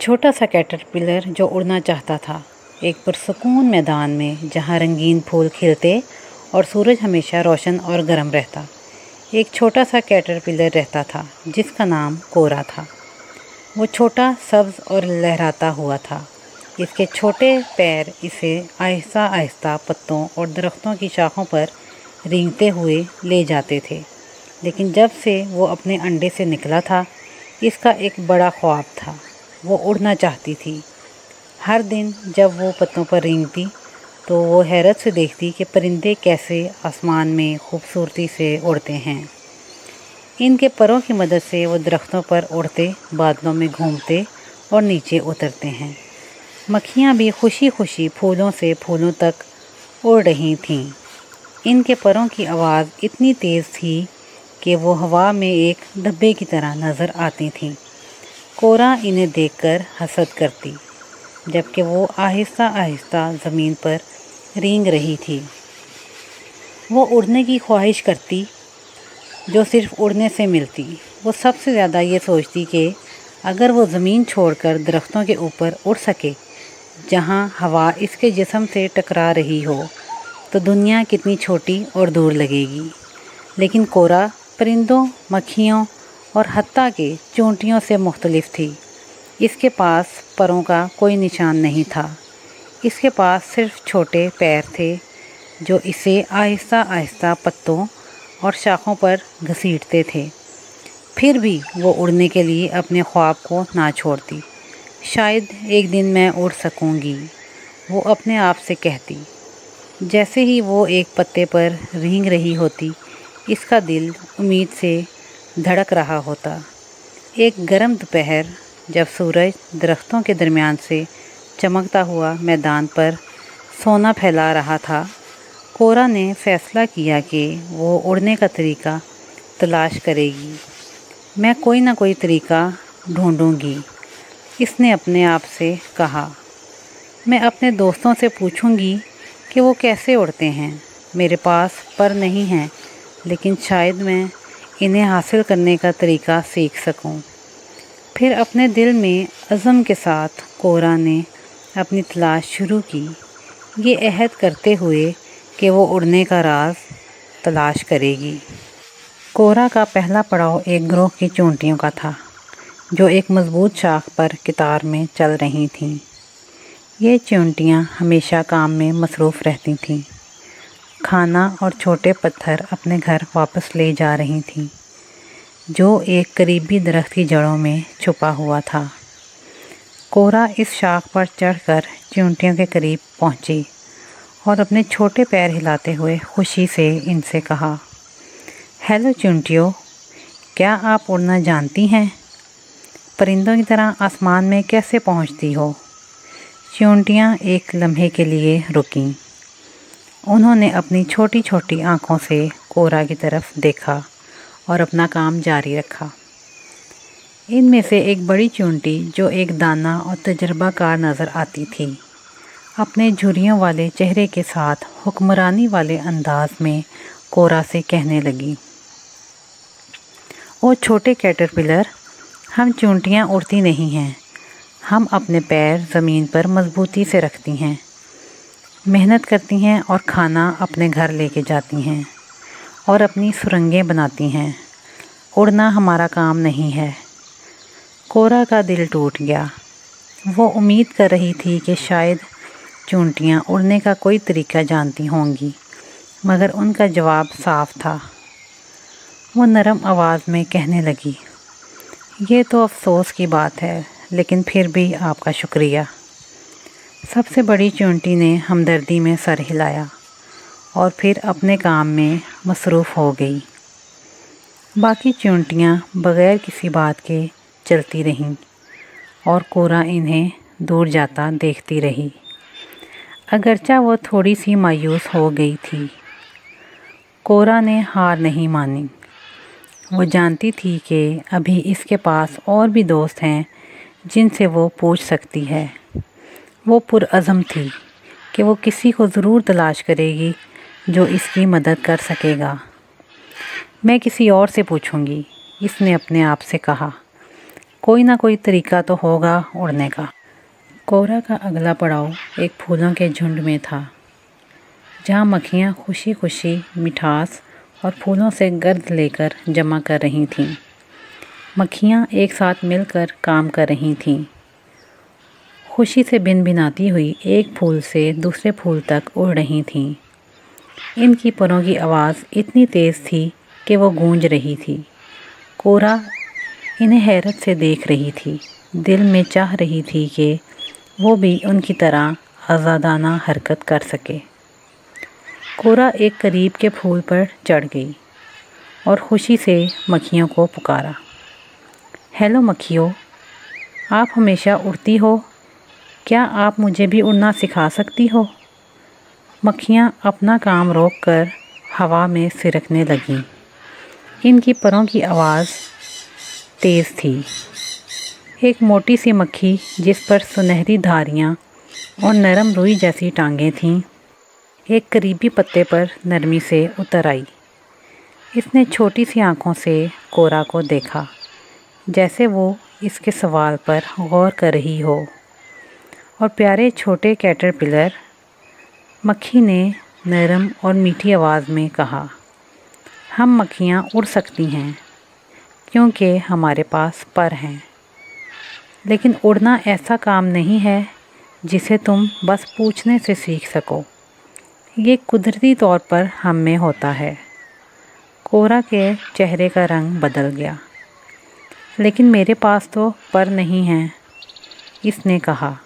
छोटा सा कैटरपिलर जो उड़ना चाहता था, एक पुरसुकून मैदान में जहाँ रंगीन फूल खिलते और सूरज हमेशा रोशन और गर्म रहता। एक छोटा सा कैटरपिलर रहता था जिसका नाम कोरा था। वो छोटा, सब्ज़ और लहराता हुआ था। इसके छोटे पैर इसे आहिस्ता आहिस्ता पत्तों और दरख्तों की शाखों पर रेंगते हुए ले जाते थे। लेकिन जब से वो अपने अंडे से निकला था, इसका एक बड़ा ख्वाब था। वो उड़ना चाहती थी। हर दिन जब वो पत्तों पर रेंगती तो वो हैरत से देखती कि परिंदे कैसे आसमान में खूबसूरती से उड़ते हैं। इनके परों की मदद से वो दरख्तों पर उड़ते, बादलों में घूमते और नीचे उतरते हैं। मक्खियाँ भी खुशी खुशी फूलों से फूलों तक उड़ रही थीं। इनके परों की आवाज़ इतनी तेज़ थी कि वो हवा में एक डब्बे की तरह नज़र आती थीं। कोरा इन्हें देखकर हसद करती, जबकि वो आहिस्ता आहिस्ता ज़मीन पर रेंग रही थी। वो उड़ने की ख्वाहिश करती जो सिर्फ उड़ने से मिलती। वो सबसे ज़्यादा ये सोचती कि अगर वो ज़मीन छोड़कर दरख्तों के ऊपर उड़ सके, जहाँ हवा इसके जिस्म से टकरा रही हो, तो दुनिया कितनी छोटी और दूर लगेगी। लेकिन कोरा परिंदों, मक्खियों और हत्ता के चींटियों से मुख्तलिफ थी। इसके पास परों का कोई निशान नहीं था। इसके पास सिर्फ छोटे पैर थे जो इसे आहिस्ता आहिस्ता पत्तों और शाखों पर घसीटते थे। फिर भी वो उड़ने के लिए अपने ख्वाब को ना छोड़ती। शायद एक दिन मैं उड़ सकूंगी, वो अपने आप से कहती। जैसे ही वो एक पत्ते पर रेंग रही होती, इसका दिल उम्मीद से धड़क रहा होता। एक गर्म दोपहर जब सूरज दरख्तों के दरमियान से चमकता हुआ मैदान पर सोना फैला रहा था, कोरा ने फैसला किया कि वो उड़ने का तरीका तलाश करेगी। मैं कोई ना कोई तरीका ढूंढूंगी, इसने अपने आप से कहा। मैं अपने दोस्तों से पूछूंगी कि वो कैसे उड़ते हैं। मेरे पास पर नहीं हैं, लेकिन शायद मैं इन्हें हासिल करने का तरीका सीख सकूं। फिर अपने दिल में अज़म के साथ कोरा ने अपनी तलाश शुरू की, ये अहद करते हुए कि वो उड़ने का राज तलाश करेगी। कोरा का पहला पड़ाव एक ग्रोह की चींटियों का था, जो एक मज़बूत शाख पर कतार में चल रही थीं। ये चींटियाँ हमेशा काम में मसरूफ़ रहती थीं। खाना और छोटे पत्थर अपने घर वापस ले जा रही थीं, जो एक करीबी दरख्त की जड़ों में छुपा हुआ था। कोरा इस शाख पर चढ़कर चींटियों के करीब पहुंची और अपने छोटे पैर हिलाते हुए खुशी से इनसे कहा, हेलो चींटियों, क्या आप उड़ना जानती हैं? परिंदों की तरह आसमान में कैसे पहुंचती हो? चींटियाँ एक लम्हे के लिए रुकीं। उन्होंने अपनी छोटी छोटी आँखों से कोरा की तरफ देखा और अपना काम जारी रखा। इनमें से एक बड़ी चींटी, जो एक दाना और तजर्बाकार नज़र आती थी, अपने झुर्रियों वाले चेहरे के साथ हुक्मरानी वाले अंदाज में कोरा से कहने लगी, ओ छोटे कैटरपिलर, हम चींटियाँ उड़ती नहीं हैं। हम अपने पैर ज़मीन पर मजबूती से रखती हैं, मेहनत करती हैं और खाना अपने घर लेके जाती हैं और अपनी सुरंगें बनाती हैं। उड़ना हमारा काम नहीं है। कोरा का दिल टूट गया। वो उम्मीद कर रही थी कि शायद चींटियाँ उड़ने का कोई तरीका जानती होंगी, मगर उनका जवाब साफ था। वो नरम आवाज़ में कहने लगी, ये तो अफसोस की बात है, लेकिन फिर भी आपका शुक्रिया। सबसे बड़ी चींटी ने हमदर्दी में सर हिलाया और फिर अपने काम में मसरूफ़ हो गई। बाकी चींटियाँ बग़ैर किसी बात के चलती रहीं और कोरा इन्हें दूर जाता देखती रही। अगरचा वो थोड़ी सी मायूस हो गई थी, कोरा ने हार नहीं मानी। वो जानती थी कि अभी इसके पास और भी दोस्त हैं जिनसे वो पूछ सकती है। वो पुरअज़म थी कि वो किसी को ज़रूर तलाश करेगी जो इसकी मदद कर सकेगा। मैं किसी और से पूछूंगी, इसने अपने आप से कहा। कोई ना कोई तरीका तो होगा उड़ने का। कोरा का अगला पड़ाव एक फूलों के झुंड में था, जहाँ मक्खियाँ खुशी खुशी मिठास और फूलों से गर्द लेकर जमा कर रही थीं। मक्खियाँ एक साथ मिलकर काम कर रही थीं, खुशी से भिनभिनाती हुई एक फूल से दूसरे फूल तक उड़ रही थीं। इनकी परों की आवाज़ इतनी तेज़ थी कि वो गूंज रही थी। कोरा इन्हें हैरत से देख रही थी, दिल में चाह रही थी कि वो भी उनकी तरह आज़ादाना हरकत कर सके। कोरा एक करीब के फूल पर चढ़ गई और खुशी से मक्खियों को पुकारा, हेलो मक्खियों, आप हमेशा उड़ती हो, क्या आप मुझे भी उड़ना सिखा सकती हो? मक्खियाँ अपना काम रोककर हवा में सिरकने लगीं। इनकी परों की आवाज़ तेज़ थी। एक मोटी सी मक्खी जिस पर सुनहरी धारियाँ और नरम रुई जैसी टांगें थीं, एक करीबी पत्ते पर नरमी से उतर आई। इसने छोटी सी आँखों से कोरा को देखा, जैसे वो इसके सवाल पर गौर कर रही हो। और प्यारे छोटे कैटरपिलर, मक्खी ने नरम और मीठी आवाज़ में कहा, हम मक्खियाँ उड़ सकती हैं क्योंकि हमारे पास पर हैं, लेकिन उड़ना ऐसा काम नहीं है जिसे तुम बस पूछने से सीख सको। ये कुदरती तौर पर हम में होता है। कोरा के चेहरे का रंग बदल गया। लेकिन मेरे पास तो पर नहीं हैं, इसने कहा।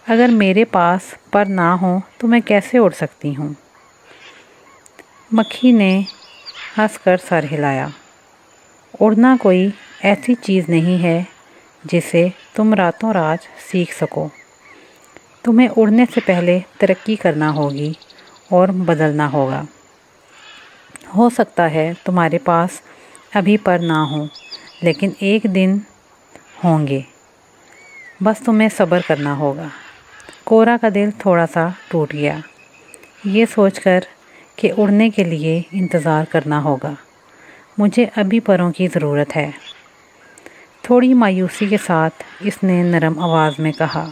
अगर मेरे पास पर ना हो तो मैं कैसे उड़ सकती हूँ? मक्खी ने हंसकर सर हिलाया। उड़ना कोई ऐसी चीज़ नहीं है जिसे तुम रातों रात सीख सको। तुम्हें उड़ने से पहले तरक्की करना होगी और बदलना होगा। हो सकता है तुम्हारे पास अभी पर ना हो, लेकिन एक दिन होंगे। बस तुम्हें सब्र करना होगा। कोरा का दिल थोड़ा सा टूट गया, ये सोचकर कि उड़ने के लिए इंतज़ार करना होगा। मुझे अभी परों की ज़रूरत है। थोड़ी मायूसी के साथ इसने नरम आवाज़ में कहा।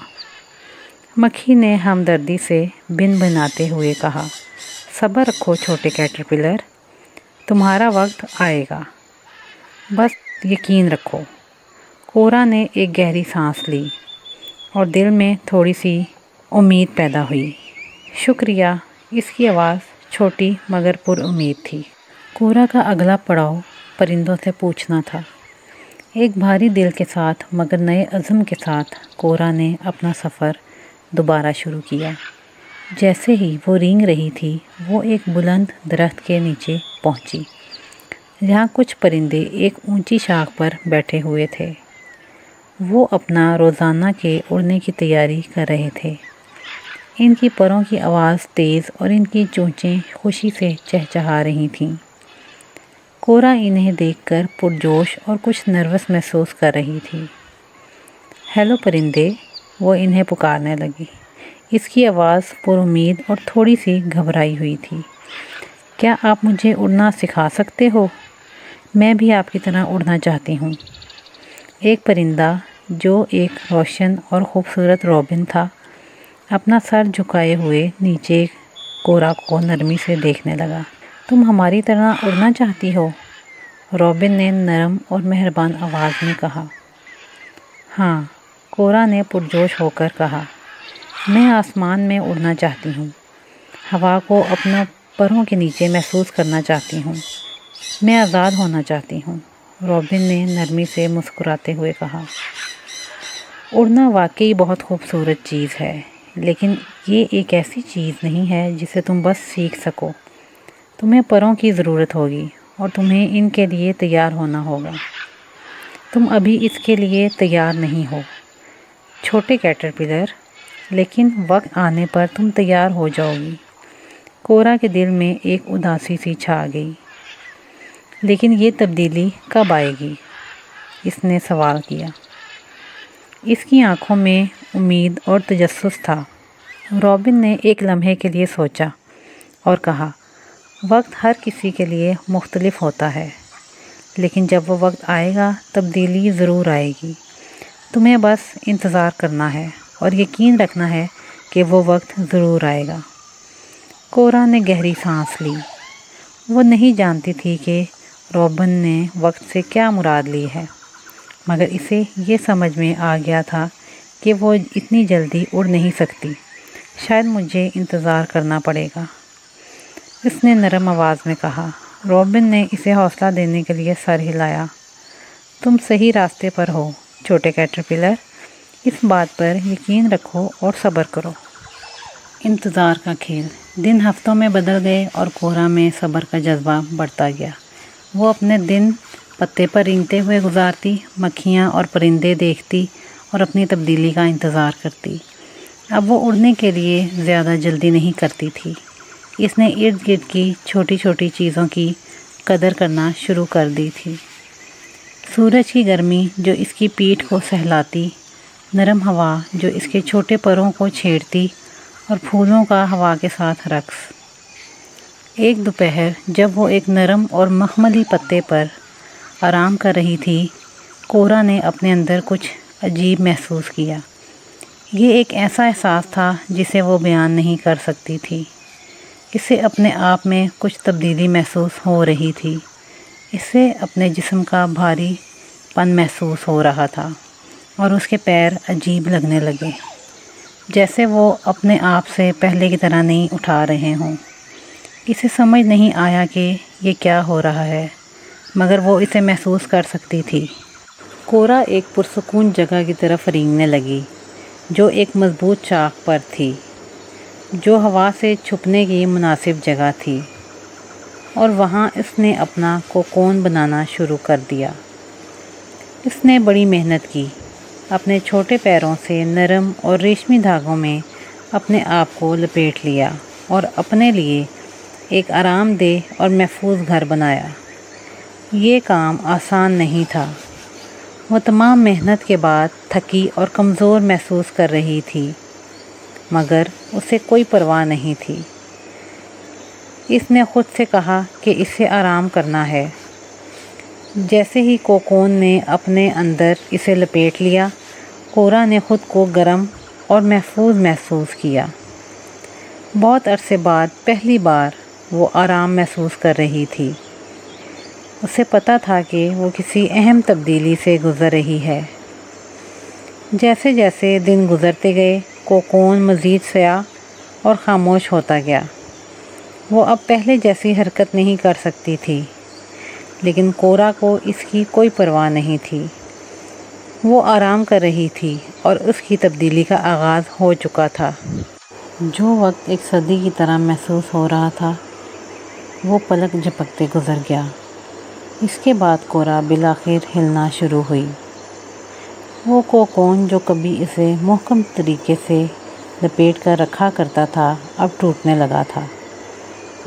मक्खी ने हमदर्दी से भिनभिनाते हुए कहा, सब्र रखो छोटे कैटरपिलर, तुम्हारा वक्त आएगा, बस यकीन रखो। कोरा ने एक गहरी सांस ली और दिल में थोड़ी सी उम्मीद पैदा हुई। शुक्रिया, इसकी आवाज़ छोटी मगर पुरउम्मीद थी। कोरा का अगला पड़ाव परिंदों से पूछना था। एक भारी दिल के साथ मगर नए अज़्म के साथ कोरा ने अपना सफ़र दोबारा शुरू किया। जैसे ही वो रेंग रही थी, वो एक बुलंद दरख्त के नीचे पहुंची, जहाँ कुछ परिंदे एक ऊंची शाख पर बैठे हुए थे। वो अपना रोज़ाना के उड़ने की तैयारी कर रहे थे। इनकी परों की आवाज़ तेज़ और इनकी चोंचें खुशी से चहचहा रही थीं। कोरा इन्हें देखकर पुरजोश और कुछ नर्वस महसूस कर रही थी। हेलो परिंदे, वो इन्हें पुकारने लगी। इसकी आवाज़ पुरुम्मीद और थोड़ी सी घबराई हुई थी। क्या आप मुझे उड़ना सिखा सकते हो? मैं भी आपकी तरह उड़ना चाहती हूँ। एक परिंदा जो एक रोशन और ख़ूबसूरत रॉबिन था, अपना सर झुकाए हुए नीचे कोरा को नरमी से देखने लगा। तुम हमारी तरह उड़ना चाहती हो? रॉबिन ने नरम और मेहरबान आवाज़ में कहा। हाँ, कोरा ने पुरजोश होकर कहा, मैं आसमान में उड़ना चाहती हूँ, हवा को अपने परों के नीचे महसूस करना चाहती हूँ, मैं आज़ाद होना चाहती हूँ। रॉबिन ने नरमी से मुस्कुराते हुए कहा। उड़ना वाकई बहुत खूबसूरत चीज़ है, लेकिन ये एक ऐसी चीज़ नहीं है जिसे तुम बस सीख सको। तुम्हें परों की ज़रूरत होगी और तुम्हें इनके लिए तैयार होना होगा। तुम अभी इसके लिए तैयार नहीं हो, छोटे कैटरपिलर, लेकिन वक्त आने पर तुम तैयार हो जाओगी। कोरा के दिल में एक उदासी सी छा गई। लेकिन ये तब्दीली कब आएगी? इसने सवाल किया। इसकी आंखों में उम्मीद और तजस्सुस था। रॉबिन ने एक लम्हे के लिए सोचा और कहा, वक्त हर किसी के लिए मुख्तलिफ होता है, لیکن جب وہ وقت آئے گا تبدیلی ضرور آئے گی. تمہیں بس انتظار کرنا ہے اور یقین رکھنا ہے کہ وہ وقت ضرور آئے گا. کورا نے گہری سانس لی. وہ نہیں جانتی تھی کہ روبن نے وقت سے کیا مراد لی ہے، مگر اسے یہ سمجھ میں آ گیا تھا کہ وہ اتنی جلدی اڑ نہیں سکتی. شاید مجھے انتظار کرنا پڑے گا، اس نے نرم آواز میں کہا. روبن نے اسے حوصلہ دینے کے لیے سر ہلایا. تم صحیح راستے پر ہو چھوٹے کیٹرپلر، اس بات پر یقین رکھو اور صبر کرو. انتظار کا کھیل دن ہفتوں میں بدل گئے اور کورا میں صبر کا جذبہ بڑھتا گیا. وہ اپنے دن پتے پر رینگتے ہوئے گزارتی، مکھیاں اور پرندے دیکھتی اور اپنی تبدیلی کا انتظار کرتی. اب وہ اڑنے کے لیے زیادہ جلدی نہیں کرتی تھی. اس نے ارد گرد کی چھوٹی چھوٹی چیزوں کی قدر کرنا شروع کر دی تھی. سورج کی گرمی جو اس کی پیٹھ کو سہلاتی، نرم ہوا جو اس کے چھوٹے پروں کو چھیڑتی اور پھولوں کا ہوا کے ساتھ رقص. ایک دوپہر جب وہ ایک نرم اور مخملی پتے پر آرام کر رہی تھی، کورا نے اپنے اندر کچھ عجیب محسوس کیا. یہ ایک ایسا احساس تھا جسے وہ بیان نہیں کر سکتی تھی. اسے اپنے آپ میں کچھ تبدیلی محسوس ہو رہی تھی. اسے اپنے جسم کا بھاری پن محسوس ہو رہا تھا اور اس کے پیر عجیب لگنے لگے، جیسے وہ اپنے آپ سے پہلے کی طرح نہیں اٹھا رہے ہوں. اسے سمجھ نہیں آیا کہ یہ کیا ہو رہا ہے، مگر وہ اسے محسوس کر سکتی تھی. کورا ایک پرسکون جگہ کی طرف رینگنے لگی جو ایک مضبوط چاک پر تھی، جو ہوا سے چھپنے کی مناسب جگہ تھی، اور وہاں اس نے اپنا کوکون بنانا شروع کر دیا. اس نے بڑی محنت کی، اپنے چھوٹے پیروں سے نرم اور ریشمی دھاگوں میں اپنے آپ کو لپیٹ لیا اور اپنے لیے ایک آرام دہ اور محفوظ گھر بنایا. یہ کام آسان نہیں تھا. وہ تمام محنت کے بعد تھکی اور کمزور محسوس کر رہی تھی، مگر اسے کوئی پرواہ نہیں تھی. اس نے خود سے کہا کہ اسے آرام کرنا ہے. جیسے ہی کوکون نے اپنے اندر اسے لپیٹ لیا، کورا نے خود کو گرم اور محفوظ محسوس کیا. بہت عرصے بعد پہلی بار وہ آرام محسوس کر رہی تھی. اسے پتہ تھا کہ وہ کسی اہم تبدیلی سے گزر رہی ہے. جیسے جیسے دن گزرتے گئے، کوکون مزید سیاہ اور خاموش ہوتا گیا. وہ اب پہلے جیسی حرکت نہیں کر سکتی تھی، لیکن کورا کو اس کی کوئی پرواہ نہیں تھی. وہ آرام کر رہی تھی اور اس کی تبدیلی کا آغاز ہو چکا تھا. جو وقت ایک صدی کی طرح محسوس ہو رہا تھا، وہ پلک جھپکتے گزر گیا. اس کے بعد کورا بالآخر ہلنا شروع ہوئی. وہ کوکون جو کبھی اسے محکم طریقے سے لپیٹ کر رکھا کرتا تھا، اب ٹوٹنے لگا تھا.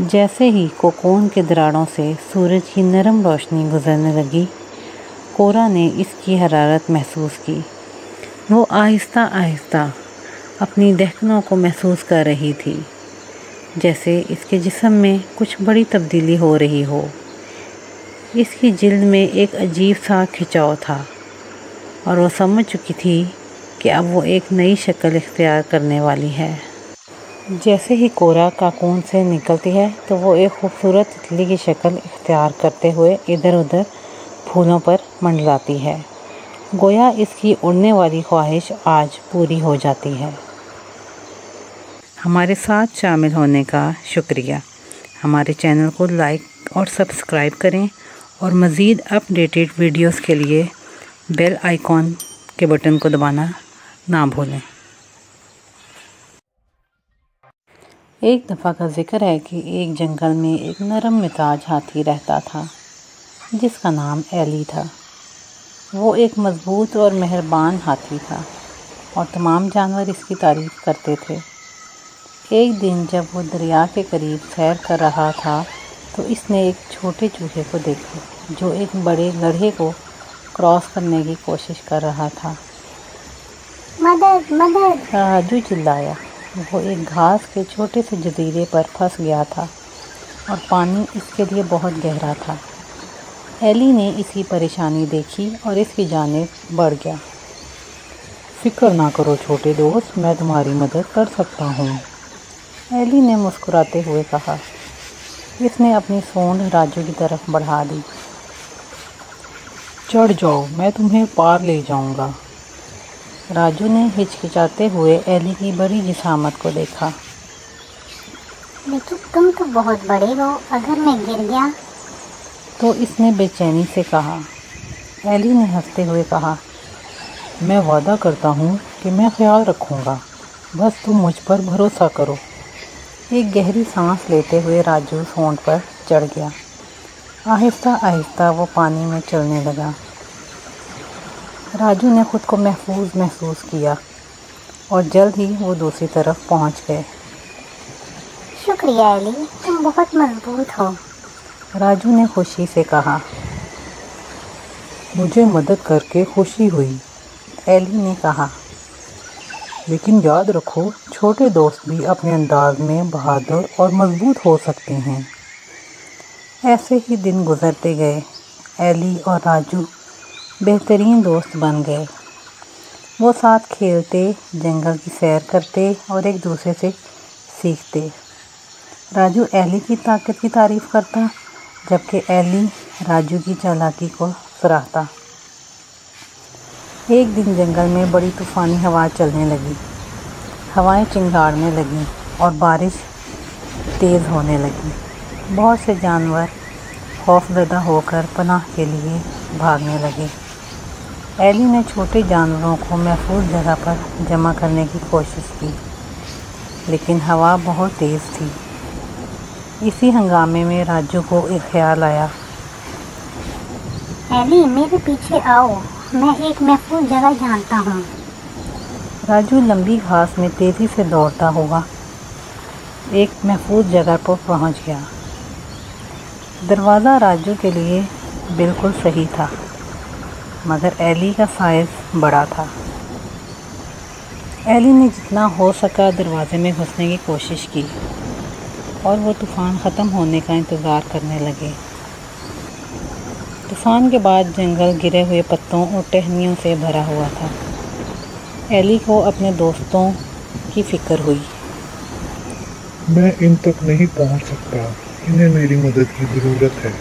جیسے ہی کوکون کے دراڑوں سے سورج کی نرم روشنی گزرنے لگی، کورا نے اس کی حرارت محسوس کی. وہ آہستہ آہستہ اپنی دہکنوں کو محسوس کر رہی تھی، جیسے اس کے جسم میں کچھ بڑی تبدیلی ہو رہی ہو. اس کی جلد میں ایک عجیب سا کھچاؤ تھا اور وہ سمجھ چکی تھی کہ اب وہ ایک نئی شکل اختیار کرنے والی ہے. جیسے ہی کورا کاکون سے نکلتی ہے تو وہ ایک خوبصورت تتلی کی شکل اختیار کرتے ہوئے ادھر ادھر پھولوں پر منڈلاتی ہے. گویا اس کی اڑنے والی خواہش آج پوری ہو جاتی ہے. ہمارے ساتھ شامل ہونے کا شکریہ. ہمارے چینل کو لائک اور سبسکرائب کریں اور مزید اپ ڈیٹڈ ویڈیوز کے لیے بیل آئیکن کے بٹن کو دبانا نہ بھولیں. ایک دفعہ کا ذکر ہے کہ ایک جنگل میں ایک نرم مزاج ہاتھی رہتا تھا جس کا نام ایلی تھا. وہ ایک مضبوط اور مہربان ہاتھی تھا اور تمام جانور اس کی تعریف کرتے تھے. ایک دن جب وہ دریا کے قریب سیر کر رہا تھا تو اس نے ایک چھوٹے چوہے کو دیکھا جو ایک بڑے گڑھے کو کراس کرنے کی کوشش کر رہا تھا. مدد مدد! راجو چلایا. وہ ایک گھاس کے چھوٹے سے جزیرے پر پھنس گیا تھا اور پانی اس کے لیے بہت گہرا تھا. ایلی نے اس کی پریشانی دیکھی اور اس کی جانب بڑھ گیا۔ فکر نہ کرو چھوٹے دوست، میں تمہاری مدد کر سکتا ہوں، ایلی نے مسکراتے ہوئے کہا۔ اس نے اپنی سونڈ راجو کی طرف بڑھا دی۔ چڑھ جاؤ، میں تمہیں پار لے جاؤں گا۔ راجو نے ہچکچاتے ہوئے ایلی کی بڑی جسامت کو دیکھا۔ لیکن تم تو بہت بڑے ہو، اگر میں گر گیا؟ تو اس نے بے چینی سے کہا۔ ایلی نے ہنستے ہوئے کہا، میں وعدہ کرتا ہوں کہ میں خیال رکھوں گا، بس تم مجھ پر بھروسہ کرو۔ ایک گہری سانس لیتے ہوئے راجو سونڈ پر چڑھ گیا۔ آہستہ آہستہ وہ پانی میں چلنے لگا۔ راجو نے خود کو محفوظ محسوس کیا اور جلد ہی وہ دوسری طرف پہنچ گئے۔ شکریہ ایلی، تم بہت مضبوط ہو، راجو نے خوشی سے کہا۔ مجھے مدد کر کے خوشی ہوئی، ایلی نے کہا، لیکن یاد رکھو چھوٹے دوست بھی اپنے انداز میں بہادر اور مضبوط ہو سکتے ہیں۔ ایسے ہی دن گزرتے گئے۔ ایلی اور راجو بہترین دوست بن گئے۔ وہ ساتھ کھیلتے، جنگل کی سیر کرتے اور ایک دوسرے سے سیکھتے۔ راجو ایلی کی طاقت کی تعریف کرتا، جبکہ ایلی راجو کی چالاکی کو سراہتا۔ ایک دن جنگل میں بڑی طوفانی ہوا چلنے لگی۔ ہوائیں چنگاڑنے لگیں اور بارش تیز ہونے لگی۔ بہت سے جانور خوف زدہ ہو کر پناہ کے لیے بھاگنے لگے۔ ایلی نے چھوٹے جانوروں کو محفوظ جگہ پر جمع کرنے کی کوشش کی، لیکن ہوا بہت تیز تھی۔ اسی ہنگامے میں راجو کو ایک خیال آیا۔ ایلی میرے پیچھے آؤ، میں ایک محفوظ جگہ جانتا ہوں۔ راجو لمبی گھاس میں تیزی سے دوڑتا ہوا ایک محفوظ جگہ پر پہنچ گیا۔ دروازہ راجو کے لیے بالکل صحیح تھا، مگر ایلی کا سائز بڑا تھا۔ ایلی نے جتنا ہو سکا دروازے میں گھسنے کی کوشش کی اور وہ طوفان ختم ہونے کا انتظار کرنے لگے۔ طوفان کے بعد جنگل گرے ہوئے پتوں اور ٹہنیوں سے بھرا ہوا تھا۔ ایلی کو اپنے دوستوں کی فکر ہوئی۔ میں ان تک نہیں پہنچ سکتا، انہیں میری مدد کی ضرورت ہے۔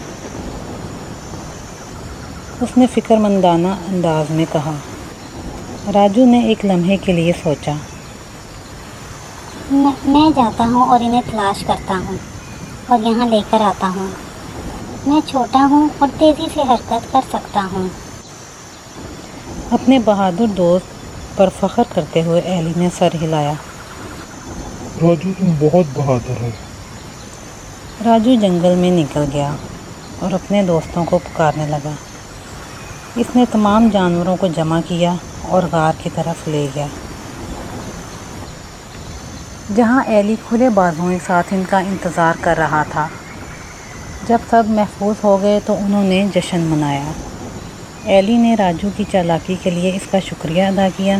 اس نے فکر مندانہ انداز میں کہا۔ راجو نے ایک لمحے کے لیے سوچا۔ میں جاتا ہوں اور انہیں تلاش کرتا ہوں اور یہاں لے کر آتا ہوں۔ میں چھوٹا ہوں اور تیزی سے حرکت کر سکتا ہوں۔ اپنے بہادر دوست پر فخر کرتے ہوئے ایلی نے سر ہلایا۔ راجو تم بہت بہادر ہو۔ راجو جنگل میں نکل گیا اور اپنے دوستوں کو پکارنے لگا۔ اس نے تمام جانوروں کو جمع کیا اور غار کی طرف لے گیا، جہاں ایلی کھلے بازوؤں کے ساتھ ان کا انتظار کر رہا تھا۔ جب سب محفوظ ہو گئے تو انہوں نے جشن منایا۔ ایلی نے راجو کی چالاکی کے لیے اس کا شکریہ ادا کیا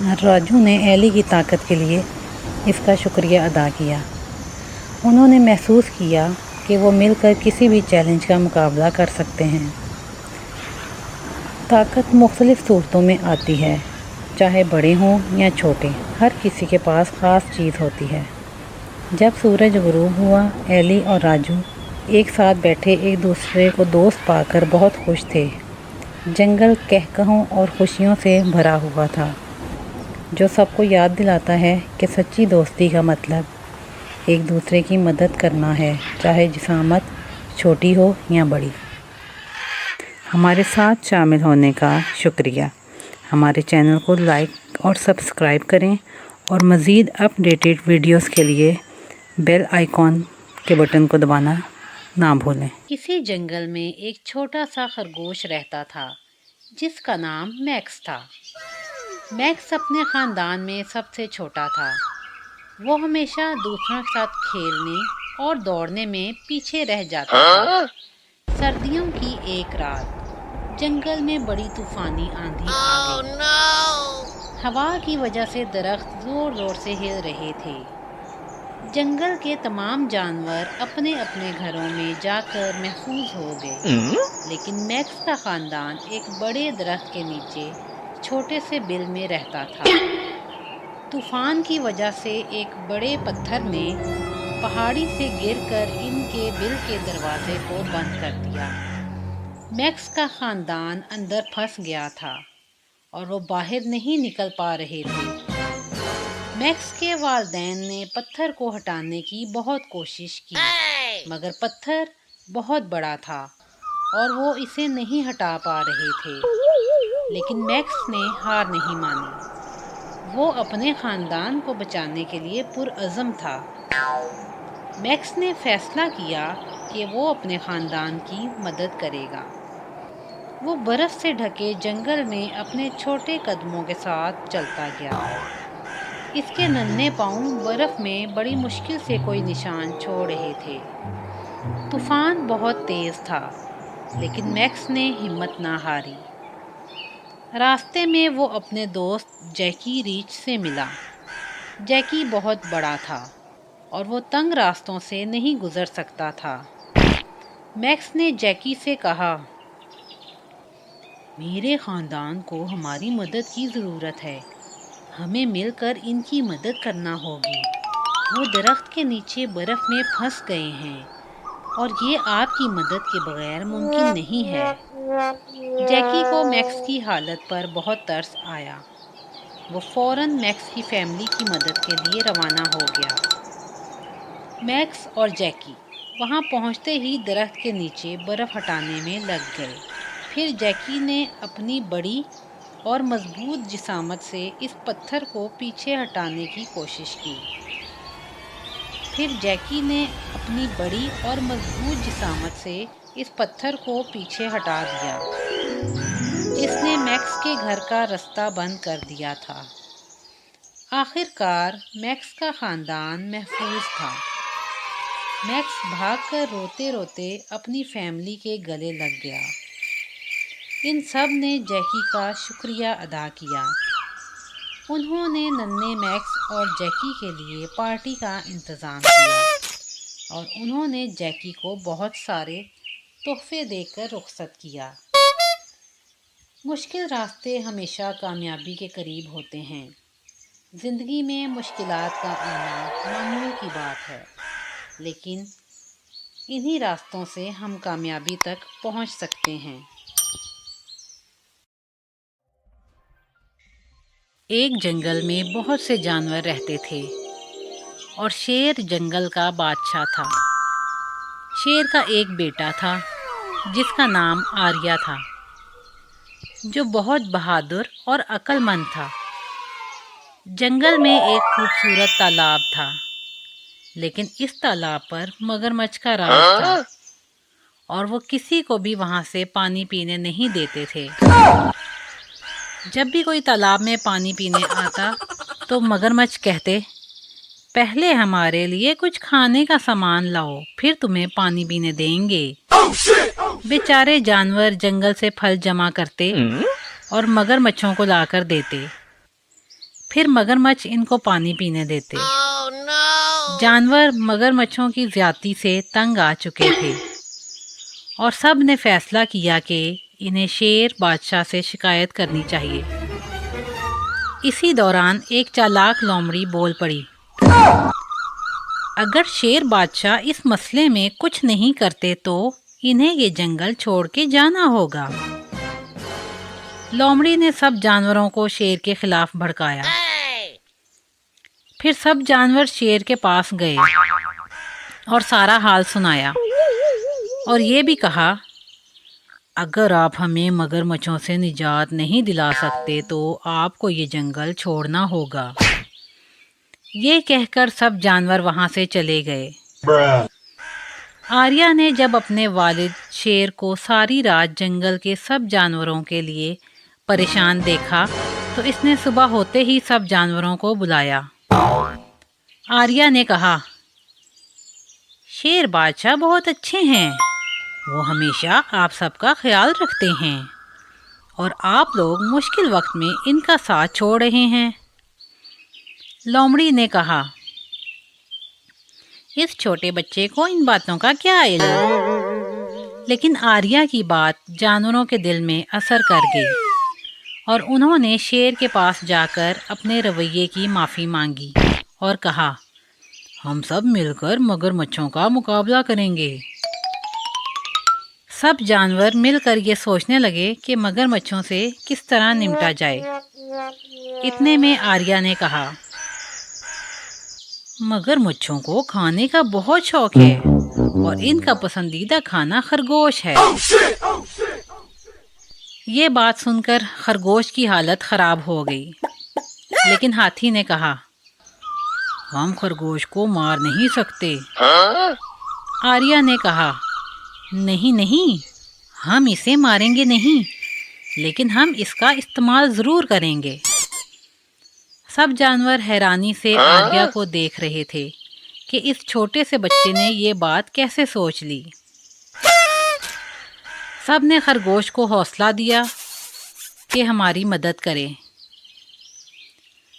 اور راجو نے ایلی کی طاقت کے لیے اس کا شکریہ ادا کیا۔ انہوں نے محسوس کیا کہ وہ مل کر کسی بھی چیلنج کا مقابلہ کر سکتے ہیں۔ طاقت مختلف صورتوں میں آتی ہے، چاہے بڑے ہوں یا چھوٹے، ہر کسی کے پاس خاص چیز ہوتی ہے۔ جب سورج غروب ہوا، ایلی اور راجو ایک ساتھ بیٹھے ایک دوسرے کو دوست پا کر بہت خوش تھے۔ جنگل قہقہوں اور خوشیوں سے بھرا ہوا تھا، جو سب کو یاد دلاتا ہے کہ سچی دوستی کا مطلب ایک دوسرے کی مدد کرنا ہے، چاہے جسامت چھوٹی ہو یا بڑی۔ ہمارے ساتھ شامل ہونے کا شکریہ۔ ہمارے چینل کو لائک اور سبسکرائب کریں اور مزید اپ ڈیٹڈ ویڈیوز کے لیے بیل آئیکن کے بٹن کو دبانا نہ بھولیں۔ کسی جنگل میں ایک چھوٹا سا خرگوش رہتا تھا جس کا نام میکس تھا۔ میکس اپنے خاندان میں سب سے چھوٹا تھا۔ وہ ہمیشہ دوسروں کے ساتھ کھیلنے اور دوڑنے میں پیچھے رہ جاتا تھا۔ سردیوں کی ایک رات جنگل میں بڑی طوفانی آندھی آ گئی۔ ہوا کی وجہ سے درخت زور زور سے ہل رہے تھے जंगल के तमाम जानवर अपने अपने घरों में जाकर महफूज हो गए, लेकिन मैक्स का खानदान एक बड़े दरख्त के नीचे छोटे से बिल में रहता था। तूफान की वजह से एक बड़े पत्थर ने पहाड़ी से गिरकर इनके बिल के दरवाजे को बंद कर दिया। मैक्स का खानदान अंदर फंस गया था और वो बाहर नहीं निकल पा रहे थे। मैक्स के वालिदैन ने पत्थर को हटाने की बहुत कोशिश की, मगर पत्थर बहुत बड़ा था और वो इसे नहीं हटा पा रहे थे। लेकिन मैक्स ने हार नहीं मानी। वो अपने ख़ानदान को बचाने के लिए पुरअज़म था। मैक्स ने फैसला किया कि वो अपने ख़ानदान की मदद करेगा। वो बर्फ़ से ढके जंगल में अपने छोटे कदमों के साथ चलता गया। इसके नन्हे पाँव बर्फ़ में बड़ी मुश्किल से कोई निशान छोड़ रहे थे। तूफ़ान बहुत तेज़ था, लेकिन मैक्स ने हिम्मत ना हारी। रास्ते में वो अपने दोस्त जैकी रीच से मिला। जैकी बहुत बड़ा था और वो तंग रास्तों से नहीं गुज़र सकता था। मैक्स ने जैकी से कहा, मेरे ख़ानदान को हमारी मदद की ज़रूरत है। हमें मिलकर इनकी मदद करना होगी। वो दरख्त के नीचे बर्फ़ में फंस गए हैं और ये आपकी मदद के बगैर मुमकिन नहीं है। जैकी को मैक्स की हालत पर बहुत तरस आया। वो फ़ौरन मैक्स की फ़ैमिली की मदद के लिए रवाना हो गया। मैक्स और जैकी वहाँ पहुँचते ही दरख्त के नीचे बर्फ़ हटाने में लग गए। फिर जैकी ने अपनी बड़ी और मजबूत जिसामत से इस पत्थर को पीछे हटाने की कोशिश की। फिर जैकी ने अपनी बड़ी और मजबूत जिसामत से इस पत्थर को पीछे हटा दिया, जिसने मैक्स के घर का रास्ता बंद कर दिया था। आखिरकार मैक्स का ख़ानदान महफूज था। मैक्स भागकर रोते रोते अपनी फैमिली के गले लग गया। इन सब ने जैकी का शुक्रिया अदा किया। उन्होंने नन्हे मैक्स और जैकी के लिए पार्टी का इंतज़ाम किया और उन्होंने जैकी को बहुत सारे तोहफे देकर रुखसत किया। मुश्किल रास्ते हमेशा कामयाबी के करीब होते हैं। ज़िंदगी में मुश्किलात का आना मामूल की बात है, लेकिन इन्हीं रास्तों से हम कामयाबी तक पहुंच सकते हैं। एक जंगल में बहुत से जानवर रहते थे और शेर जंगल का बादशाह था। शेर का एक बेटा था जिसका नाम आर्या था, जो बहुत बहादुर और अक्लमंद था। जंगल में एक खूबसूरत तालाब था, लेकिन इस तालाब पर मगरमच्छ का राज था और वो किसी को भी वहाँ से पानी पीने नहीं देते थे। जब भी कोई तालाब में पानी पीने आता तो मगरमच्छ कहते, पहले हमारे लिए कुछ खाने का सामान लाओ, फिर तुम्हें पानी पीने देंगे। बेचारे जानवर जंगल से फल जमा करते और मगरमच्छों को लाकर देते। फिर मगरमच्छ इनको पानी पीने देते। जानवर मगरमच्छों की ज्यादती से तंग आ चुके थे और सब ने फैसला किया कि इन्हें शेर बादशाह से शिकायत करनी चाहिए। इसी दौरान एक चालाक लोमड़ी बोल पड़ी, अगर शेर बादशाह इस मसले में कुछ नहीं करते तो इन्हें ये जंगल छोड़ के जाना होगा। लोमड़ी ने सब जानवरों को शेर के खिलाफ भड़काया। फिर सब जानवर शेर के पास गए और सारा हाल सुनाया और ये भी कहा, अगर आप हमें मगरमच्छों से निजात नहीं दिला सकते तो आपको ये जंगल छोड़ना होगा। ये कहकर सब जानवर वहाँ से चले गए। आर्या ने जब अपने वालिद शेर को सारी रात जंगल के सब जानवरों के लिए परेशान देखा तो इसने सुबह होते ही सब जानवरों को बुलाया। आर्या ने कहा, शेर बादशाह बहुत अच्छे हैं, वो हमेशा आप सबका ख्याल रखते हैं और आप लोग मुश्किल वक्त में इनका साथ छोड़ रहे हैं। लोमड़ी ने कहा, इस छोटे बच्चे को इन बातों का क्या इल्म। लेकिन आर्या की बात जानवरों के दिल में असर कर गई और उन्होंने शेर के पास जाकर अपने रवैये की माफ़ी मांगी और कहा, हम सब मिलकर मगरमच्छों का मुकाबला करेंगे। सब जानवर मिलकर ये सोचने लगे कि मगरमच्छों से किस तरह निपटा जाए। इतने में आर्या ने कहा, मगरमच्छों को खाने का बहुत शौक है और इनका पसंदीदा खाना खरगोश है। ये बात सुनकर खरगोश की हालत खराब हो गई, लेकिन हाथी ने कहा, हम खरगोश को मार नहीं सकते। आर्या ने कहा, नहीं नहीं, हम इसे मारेंगे नहीं, लेकिन हम इसका इस्तेमाल ज़रूर करेंगे। सब जानवर हैरानी से आर्या को देख रहे थे कि इस छोटे से बच्चे ने ये बात कैसे सोच ली। सब ने खरगोश को हौसला दिया कि हमारी मदद करे।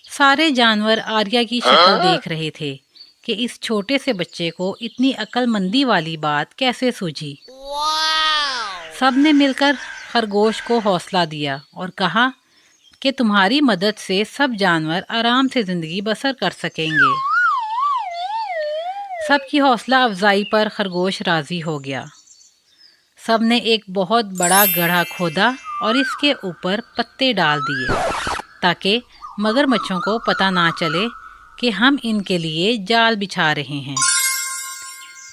सारे जानवर आर्या की शक्ल देख रहे थे कि इस छोटे से बच्चे को इतनी अक्लमंदी वाली बात कैसे सूझी। सब ने मिलकर खरगोश को हौसला दिया और कहा कि तुम्हारी मदद से सब जानवर आराम से ज़िंदगी बसर कर सकेंगे। सबकी हौसला अफजाई पर खरगोश राज़ी हो गया। सब ने एक बहुत बड़ा गड्ढा खोदा और इसके ऊपर पत्ते डाल दिए ताकि मगरमच्छों को पता ना चले कि हम इनके लिए जाल बिछा रहे हैं।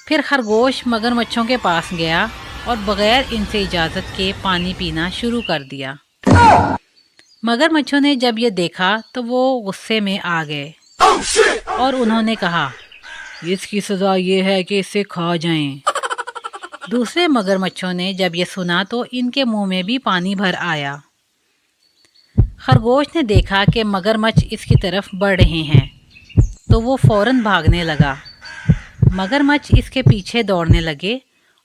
फिर खरगोश मगरमच्छों के पास गया और बग़ैर इनसे इजाज़त के पानी पीना शुरू कर दिया। मगरमच्छों ने जब ये देखा तो वो गुस्से में आ गए और उन्होंने कहा, इसकी सज़ा ये है कि इसे खा जाएं। दूसरे मगरमच्छों ने जब ये सुना तो इनके मुंह में भी पानी भर आया। खरगोश ने देखा कि मगरमच्छ इसकी तरफ बढ़ रहे हैं तो वो फौरन भागने लगा। मगरमच्छ इसके पीछे दौड़ने लगे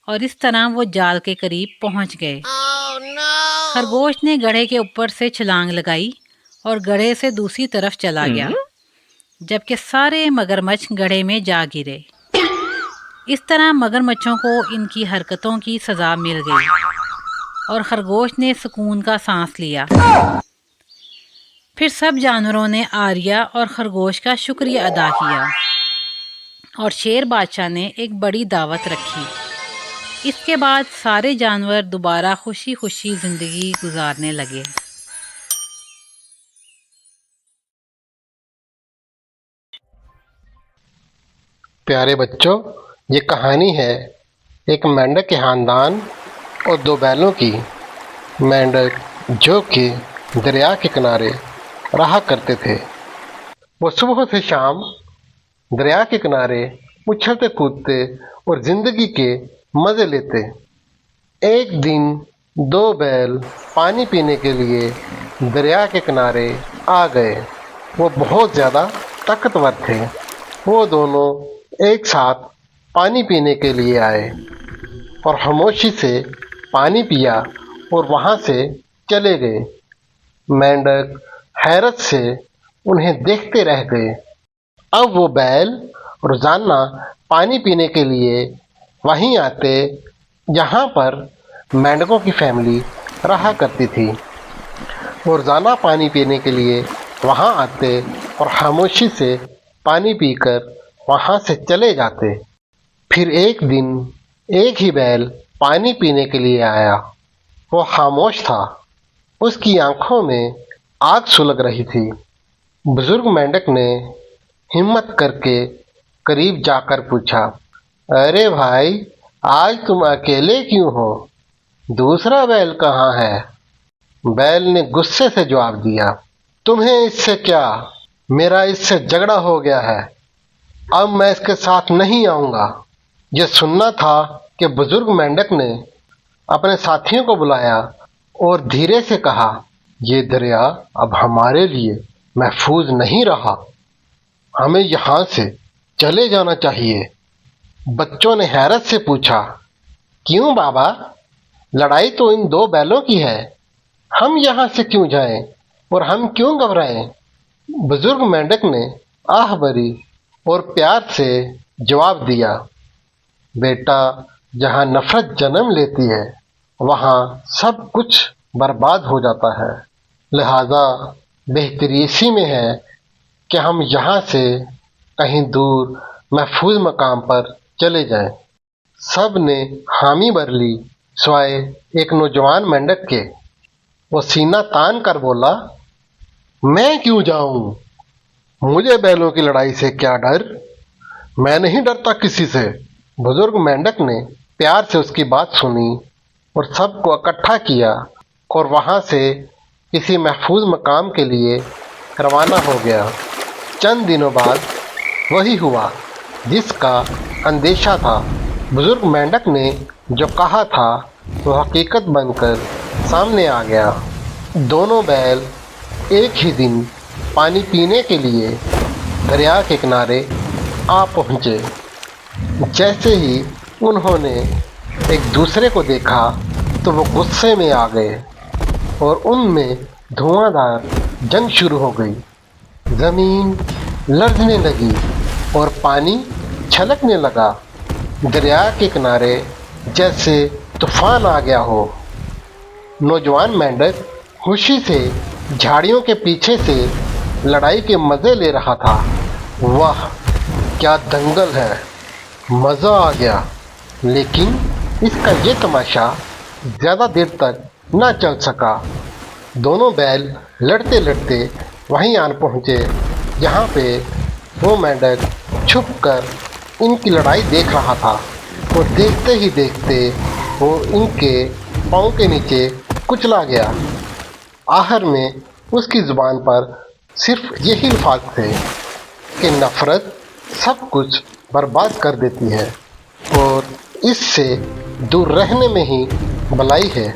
और इस तरह वो जाल के करीब पहुंच गए। खरगोश ने गड्ढे के ऊपर से छलांग लगाई और गड्ढे से दूसरी तरफ चला गया, जबकि सारे मगरमच्छ गड्ढे में जा गिरे। इस तरह मगरमच्छों को इनकी हरकतों की सज़ा मिल गई और खरगोश ने सुकून का सांस लिया। फिर सब जानवरों ने आर्या और खरगोश का शुक्रिया अदा किया और शेर बादशाह ने एक बड़ी दावत रखी। इसके बाद सारे जानवर दोबारा खुशी खुशी ज़िंदगी गुजारने लगे। प्यारे बच्चों, ये कहानी है एक मेंढक के खानदान और दो बैलों की। मेंढक जो कि दरिया के किनारे रहा करते थे, वो सुबह से शाम दरिया के किनारे उछलते कूदते और ज़िंदगी के मज़े लेते। एक दिन दो बैल पानी पीने के लिए दरिया के किनारे आ गए। वो बहुत ज़्यादा ताकतवर थे। वो दोनों एक साथ पानी पीने के लिए आए और खामोशी से पानी पिया और वहाँ से चले गए। मेंढक हैरत से उन्हें देखते रह गए। अब वो बैल रोज़ाना पानी पीने के लिए वहीं आते जहाँ पर मेंढकों की फैमिली रहा करती थी। वो रोज़ाना पानी पीने के लिए वहाँ आते और खामोशी से पानी पीकर वहाँ से चले जाते। फिर एक दिन एक ही बैल पानी पीने के लिए आया। वो खामोश था। उसकी आंखों में आग सुलग रही थी। बुजुर्ग मेंढक ने हिम्मत करके करीब जाकर पूछा, अरे भाई, आज तुम अकेले क्यों हो? दूसरा बैल कहाँ है? बैल ने गुस्से से जवाब दिया, तुम्हें इससे क्या? मेरा इससे झगड़ा हो गया है। अब मैं इसके साथ नहीं आऊँगा। यह सुनना था कि बुजुर्ग मेंढक ने अपने साथियों को बुलाया और धीरे से कहा, ये दरिया अब हमारे लिए महफूज नहीं रहा। हमें यहाँ से चले जाना चाहिए। बच्चों ने हैरत से पूछा, क्यों बाबा? लड़ाई तो इन दो बैलों की है। हम यहाँ से क्यों जाएं और हम क्यों घबराएं? बुजुर्ग मेंढक ने आह भरी और प्यार से जवाब दिया, बेटा, जहाँ नफरत जन्म लेती है वहाँ सब कुछ बर्बाद हो जाता है। लिहाजा बेहतरी इसी में है कि हम यहाँ से कहीं दूर महफूज मकाम पर चले जाएं। सब ने हामी भर ली सिवाय एक नौजवान मेंढक के। वो सीना तान कर बोला, मैं क्यों जाऊं? मुझे बैलों की लड़ाई से क्या डर? मैं नहीं डरता किसी से। बुजुर्ग मेंढक ने प्यार से उसकी बात सुनी और सबको इकट्ठा किया और वहां से किसी महफूज मकाम के लिए रवाना हो गया। चंद दिनों बाद वही हुआ जिसका अंदेशा था। बुजुर्ग मेंढक ने जो कहा था वो हकीकत बनकर सामने आ गया। दोनों बैल एक ही दिन पानी पीने के लिए दरिया के किनारे आ पहुँचे। जैसे ही उन्होंने एक दूसरे को देखा तो वो गुस्से में आ गए और उनमें धुआंधार जंग शुरू हो गई। ज़मीन लरज़ने लगी और पानी छलकने लगा। दरिया के किनारे जैसे तूफान आ गया हो। नौजवान मेंढक खुशी से झाड़ियों के पीछे से लड़ाई के मज़े ले रहा था। वाह, क्या दंगल है, मज़ा आ गया। लेकिन इसका ये तमाशा ज़्यादा देर तक न चल सका। दोनों बैल लड़ते लड़ते वहीं आन पहुँचे जहाँ पे वो मेंढक छुपकर इनकी लड़ाई देख रहा था और देखते ही देखते वो इनके पाँव के नीचे कुचला गया। आखिर में उसकी ज़ुबान पर सिर्फ यही अल्फाज थे कि नफ़रत सब कुछ बर्बाद कर देती है और इससे दूर रहने में ही भलाई है।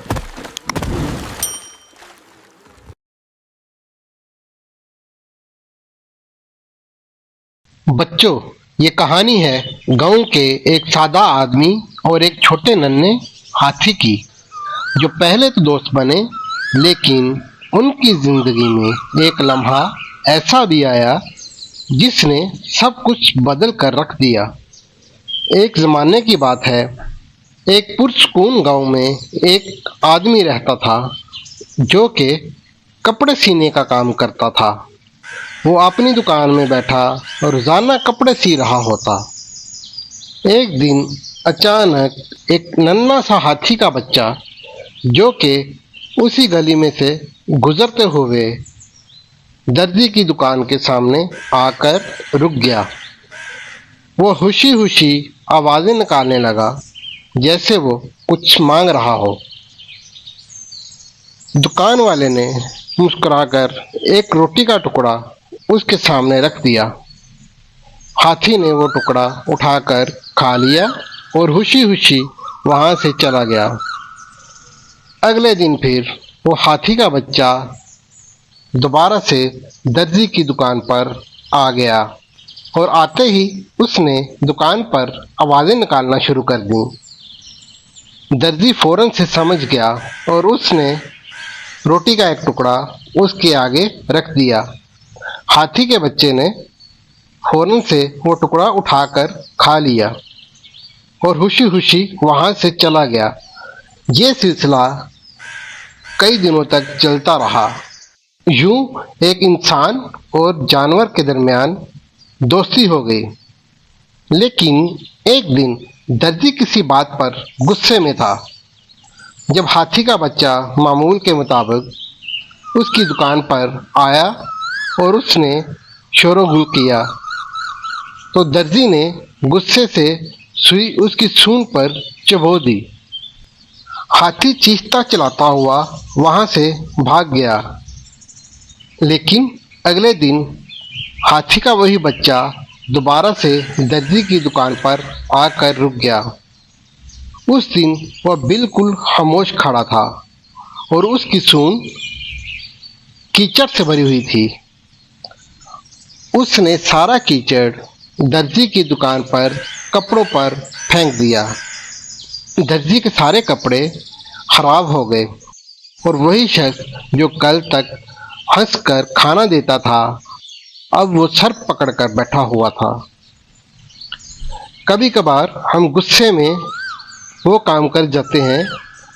बच्चों, ये कहानी है गांव के एक सादा आदमी और एक छोटे नन्हे हाथी की, जो पहले तो दोस्त बने, लेकिन उनकी जिंदगी में एक लम्हा ऐसा भी आया जिसने सब कुछ बदल कर रख दिया। एक ज़माने की बात है, एक पुरसकून गांव में एक आदमी रहता था जो कि कपड़े सीने का काम करता था। वो अपनी दुकान में बैठा और रोज़ाना कपड़े सी रहा होता। एक दिन अचानक एक नन्हा सा हाथी का बच्चा जो कि उसी गली में से गुजरते हुए दर्जी की दुकान के सामने आकर रुक गया। वो खुशी खुशी आवाज़ें निकालने लगा जैसे वो कुछ मांग रहा हो। दुकान वाले ने मुस्कुराकर एक रोटी का टुकड़ा उसके सामने रख दिया। हाथी ने वो टुकड़ा उठाकर खा लिया और खुशी खुशी वहाँ से चला गया। अगले दिन फिर वो हाथी का बच्चा दोबारा से दर्जी की दुकान पर आ गया और आते ही उसने दुकान पर आवाज़ें निकालना शुरू कर दी। दर्जी फौरन से समझ गया और उसने रोटी का एक टुकड़ा उसके आगे रख दिया। हाथी के बच्चे ने फौरन से वो टुकड़ा उठाकर खा लिया और खुशी खुशी वहाँ से चला गया। ये सिलसिला कई दिनों तक चलता रहा। यूं एक इंसान और जानवर के दरमियान दोस्ती हो गई। लेकिन एक दिन दर्जी किसी बात पर गुस्से में था। जब हाथी का बच्चा मामूल के मुताबिक उसकी दुकान पर आया और उसने शोरगुल किया तो दर्जी ने गुस्से से सुई उसकी सूंड पर चबो दी। हाथी चीखता चलाता हुआ वहाँ से भाग गया। लेकिन अगले दिन हाथी का वही बच्चा दोबारा से दर्जी की दुकान पर आकर रुक गया। उस दिन वह बिल्कुल खामोश खड़ा था और उसकी सूंड कीचड़ से भरी हुई थी। उसने सारा कीचड़ दर्जी की दुकान पर कपड़ों पर फेंक दिया। दर्जी के सारे कपड़े खराब हो गए और वही शख्स जो कल तक हंसकर खाना देता था अब वो सर पकड़कर बैठा हुआ था। कभी कभार हम गुस्से में वो काम कर जाते हैं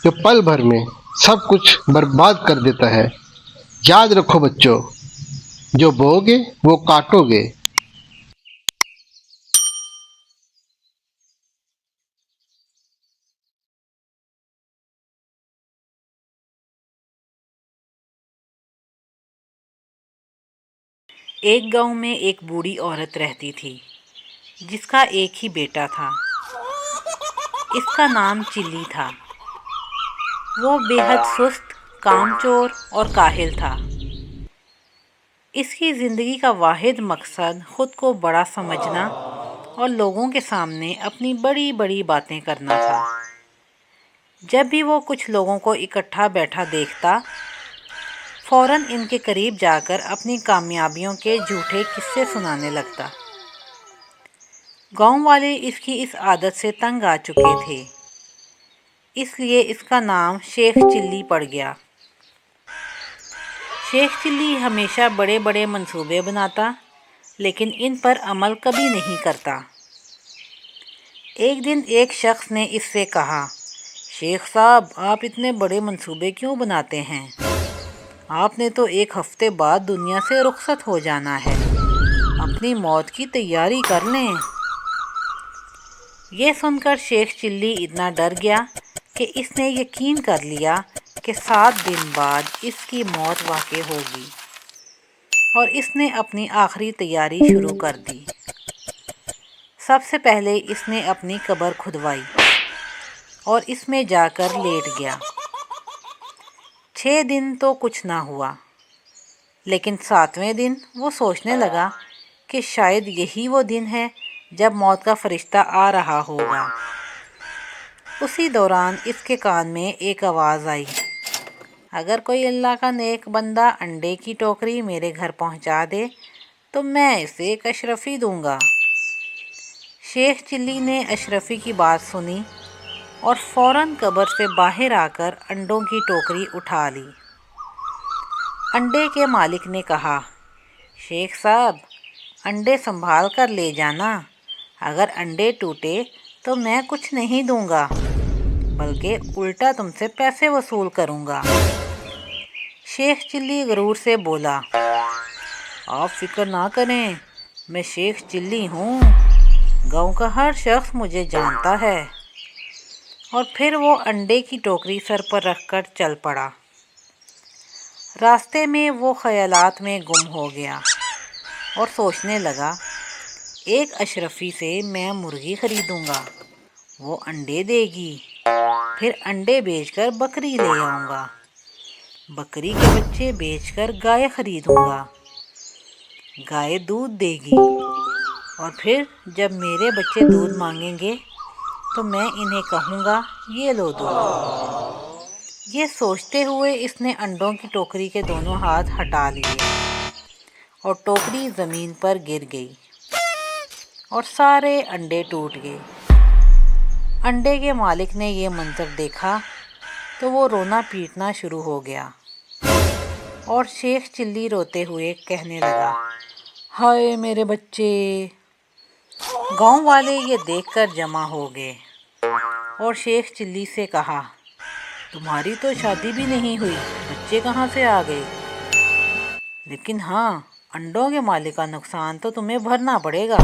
जो पल भर में सब कुछ बर्बाद कर देता है। याद रखो बच्चों, जो बोओगे वो काटोगे। एक गांव में एक बूढ़ी औरत रहती थी जिसका एक ही बेटा था। इसका नाम चिल्ली था। वो बेहद सुस्त, कामचोर और काहिल था। इसकी ज़िंदगी का वाहिद मकसद खुद को बड़ा समझना और लोगों के सामने अपनी बड़ी बड़ी बातें करना था। जब भी वो कुछ लोगों को इकट्ठा बैठा देखता, फ़ौरन इनके करीब जाकर अपनी कामयाबियों के झूठे किस्से सुनाने लगता। गांव वाले इसकी इस आदत से तंग आ चुके थे, इसलिए इसका नाम शेख चिल्ली पड़ गया। शेख चिल्ली हमेशा बड़े बड़े मंसूबे बनाता, लेकिन इन पर अमल कभी नहीं करता। एक दिन एक शख्स ने इससे कहा, शेख साहब, आप इतने बड़े मंसूबे क्यों बनाते हैं? आपने तो एक हफ्ते बाद दुनिया से रुखसत हो जाना है। अपनी मौत की तैयारी कर लें। ये सुनकर शेख चिल्ली इतना डर गया कि इसने यकीन कर लिया कि 7 दिन बाद इसकी मौत वाक़ई होगी और इसने अपनी आखिरी तैयारी शुरू कर दी। सबसे पहले इसने अपनी कब्र खुदवाई और इसमें जाकर लेट गया। 6 दिन तो कुछ ना हुआ, लेकिन 7वें दिन वो सोचने लगा कि शायद यही वो दिन है जब मौत का फरिश्ता आ रहा होगा। उसी दौरान इसके कान में एक आवाज़ आई, अगर कोई अल्लाह का नेक बंदा अंडे की टोकरी मेरे घर पहुंचा दे तो मैं इसे एक अशरफी दूंगा। शेख चिल्ली ने अशरफी की बात सुनी और फ़ौरन कब्र से बाहर आकर अंडों की टोकरी उठा ली। अंडे के मालिक ने कहा, शेख साहब, अंडे संभाल कर ले जाना। अगर अंडे टूटे तो मैं कुछ नहीं दूंगा, बल्कि उल्टा तुमसे पैसे वसूल करूंगा। शेख चिल्ली गरूर से बोला, आप फिक्र ना करें, मैं शेख चिल्ली हूँ। गांव का हर शख्स मुझे जानता है। और फिर वो अंडे की टोकरी सर पर रखकर चल पड़ा। रास्ते में वो ख़यालात में गुम हो गया और सोचने लगा, एक अशरफी से मैं मुर्गी ख़रीदूँगा, वो अंडे देगी, फिर अंडे बेचकर बकरी ले आऊँगा, बकरी के बच्चे बेचकर गाय ख़रीदूँगा, गाय दूध देगी, और फिर जब मेरे बच्चे दूध मांगेंगे तो मैं इन्हें कहूँगा, ये लो दूध। ये सोचते हुए इसने अंडों की टोकरी के दोनों हाथ हटा लिए और टोकरी ज़मीन पर गिर गई और सारे अंडे टूट गए। अंडे के मालिक ने ये मंजर देखा तो वो रोना पीटना शुरू हो गया और शेख चिल्ली रोते हुए कहने लगा, हाय मेरे बच्चे। गांव वाले ये देखकर जमा हो गए और शेख चिल्ली से कहा, तुम्हारी तो शादी भी नहीं हुई, बच्चे कहाँ से आ गए? लेकिन हाँ, अंडों के मालिक का नुकसान तो तुम्हें भरना पड़ेगा।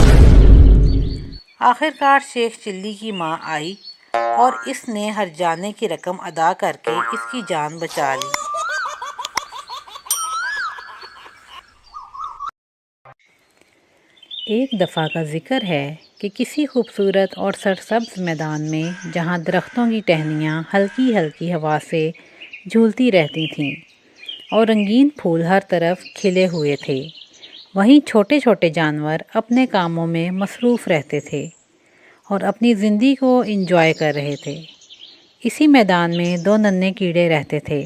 आखिरकार शेख चिल्ली की माँ आई और इसने हर्जाने की रकम अदा करके इसकी जान बचा ली। एक दफ़ा का ज़िक्र है कि किसी खूबसूरत और सरसब्ज़ मैदान में जहाँ दरख्तों की टहनियाँ हल्की हल्की हवा से झूलती रहती थीं और रंगीन फूल हर तरफ खिले हुए थे, वहीं छोटे छोटे जानवर अपने कामों में मसरूफ़ रहते थे और अपनी ज़िंदगी को एंजॉय कर रहे थे। इसी मैदान में 2 नन्हे कीड़े रहते थे,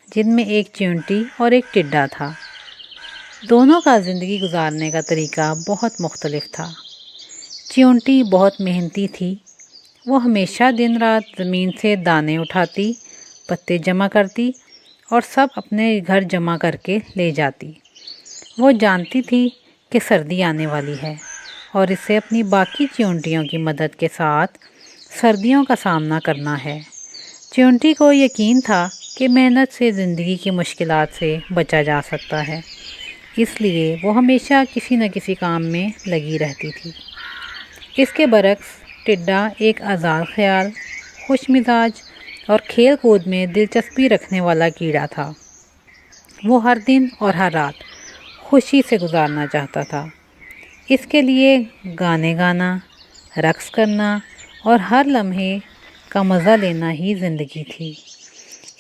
जिनमें एक चींटी और एक टिड्डा था। दोनों का ज़िंदगी गुजारने का तरीका बहुत मुख्तलिफ था। चींटी बहुत मेहनती थी। वो हमेशा दिन रात ज़मीन से दाने उठाती, पत्ते जमा करती और सब अपने घर जमा करके ले जाती। वो जानती थी कि सर्दी आने वाली है और इसे अपनी बाकी चींटियों की मदद के साथ सर्दियों का सामना करना है। चींटी को यकीन था कि मेहनत से ज़िंदगी की मुश्किलात से बचा जा सकता है, इसलिए वो हमेशा किसी न किसी काम में लगी रहती थी। इसके बरक्स टिड्डा एक आज़ाद ख्याल, खुश मिजाज और खेल कूद में दिलचस्पी रखने वाला कीड़ा था। वो हर दिन और हर रात खुशी से गुजारना चाहता था। इसके लिए गाने गाना, रक़्स करना और हर लम्हे का मज़ा लेना ही ज़िंदगी थी।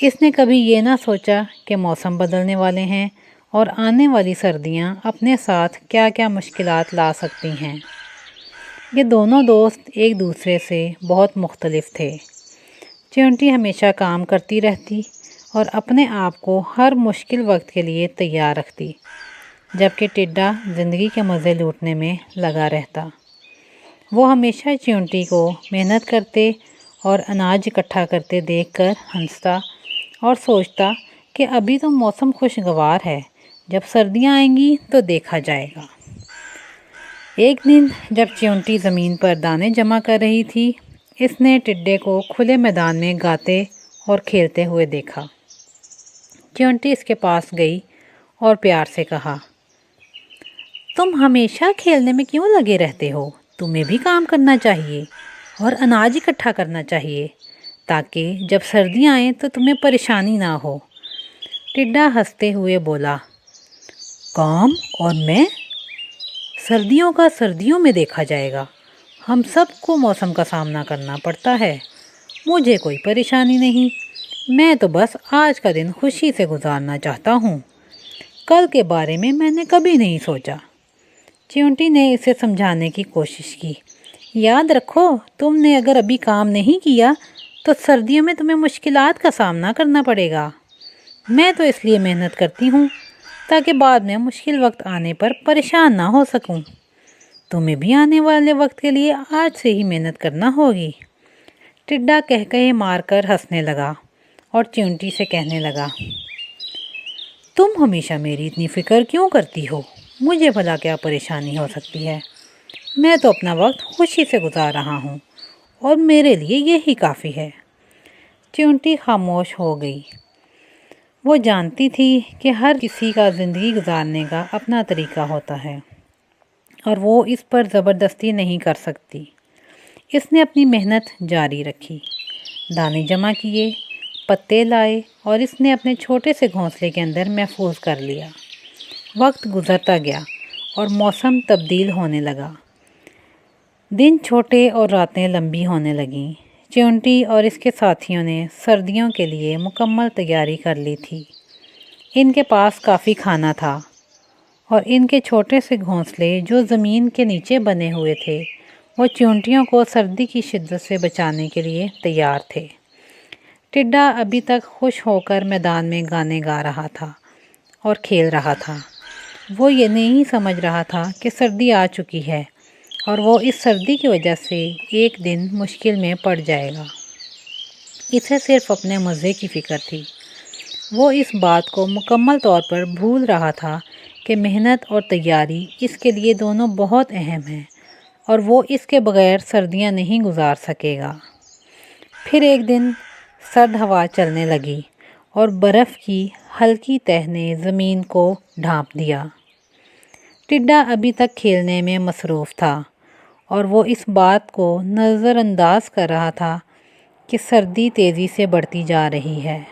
इसने कभी ये ना सोचा कि मौसम बदलने वाले हैं और आने वाली सर्दियां अपने साथ क्या क्या मुश्किलात ला सकती हैं। ये दोनों दोस्त एक दूसरे से बहुत मुख्तलिफ थे। चींटी हमेशा काम करती रहती और अपने आप को हर मुश्किल वक्त के लिए तैयार रखती, जबकि टिड्डा ज़िंदगी के मज़े लूटने में लगा रहता। वो हमेशा चींटी को मेहनत करते और अनाज इकट्ठा करते देखकर हंसता और सोचता कि अभी तो मौसम खुशगवार है, जब सर्दियाँ आएंगी तो देखा जाएगा। एक दिन जब चींटी ज़मीन पर दाने जमा कर रही थी, इसने टिड्डे को खुले मैदान में गाते और खेलते हुए देखा। चींटी इसके पास गई और प्यार से कहा, तुम हमेशा खेलने में क्यों लगे रहते हो? तुम्हें भी काम करना चाहिए और अनाज इकट्ठा करना चाहिए, ताकि जब सर्दियाँ आएँ तो तुम्हें परेशानी ना हो। टिड्डा हंसते हुए बोला, काम और मैं? सर्दियों का सर्दियों में देखा जाएगा। हम सबको मौसम का सामना करना पड़ता है। मुझे कोई परेशानी नहीं। मैं तो बस आज का दिन खुशी से गुजारना चाहता हूँ। कल के बारे में मैंने कभी नहीं सोचा। चींटी ने इसे समझाने की कोशिश की। याद रखो, तुमने अगर अभी काम नहीं किया तो सर्दियों में तुम्हें मुश्किलात का सामना करना पड़ेगा। मैं तो इसलिए मेहनत करती हूँ ताकि बाद में मुश्किल वक्त आने पर परेशान ना हो सकूँ। तुम्हें भी आने वाले वक्त के लिए आज से ही मेहनत करना होगी। टिड्डा कह कहे मारकर हंसने लगा और चींटी से कहने लगा, तुम हमेशा मेरी इतनी फ़िक्र क्यों करती हो? मुझे भला क्या परेशानी हो सकती है? मैं तो अपना वक्त खुशी से गुजार रहा हूँ और मेरे लिए यही काफ़ी है। चींटी खामोश हो गई। वो जानती थी कि हर किसी का ज़िंदगी गुजारने का अपना तरीका होता है और वो इस पर ज़बरदस्ती नहीं कर सकती। इसने अपनी मेहनत जारी रखी, दाने जमा किए, पत्ते लाए और इसने अपने छोटे से घोंसले के अंदर महफूज कर लिया। वक्त गुजरता गया और मौसम तब्दील होने लगा। दिन छोटे और रातें लंबी होने लगीं। चींटी और इसके साथियों ने सर्दियों के लिए मुकम्मल तैयारी कर ली थी। इनके पास काफ़ी खाना था और इनके छोटे से घोंसले जो ज़मीन के नीचे बने हुए थे, वो चींटियों को सर्दी की शिद्दत से बचाने के लिए तैयार थे। टिड्डा अभी तक खुश होकर मैदान में गाने गा रहा था और खेल रहा था। वो ये नहीं समझ रहा था कि सर्दी आ चुकी है और वो इस सर्दी की वजह से एक दिन मुश्किल में पड़ जाएगा। इसे सिर्फ अपने मज़े की फ़िक्र थी। वो इस बात को मुकम्मल तौर पर भूल रहा था कि मेहनत और तैयारी इसके लिए दोनों बहुत अहम हैं और वो इसके बग़ैर सर्दियां नहीं गुजार सकेगा। फिर एक दिन सर्द हवा चलने लगी और बर्फ़ की हल्की तह ने ज़मीन को ढांप दिया। टिड्डा अभी तक खेलने में मसरूफ़ था और वो इस बात को नज़रअंदाज कर रहा था कि सर्दी तेज़ी से बढ़ती जा रही है।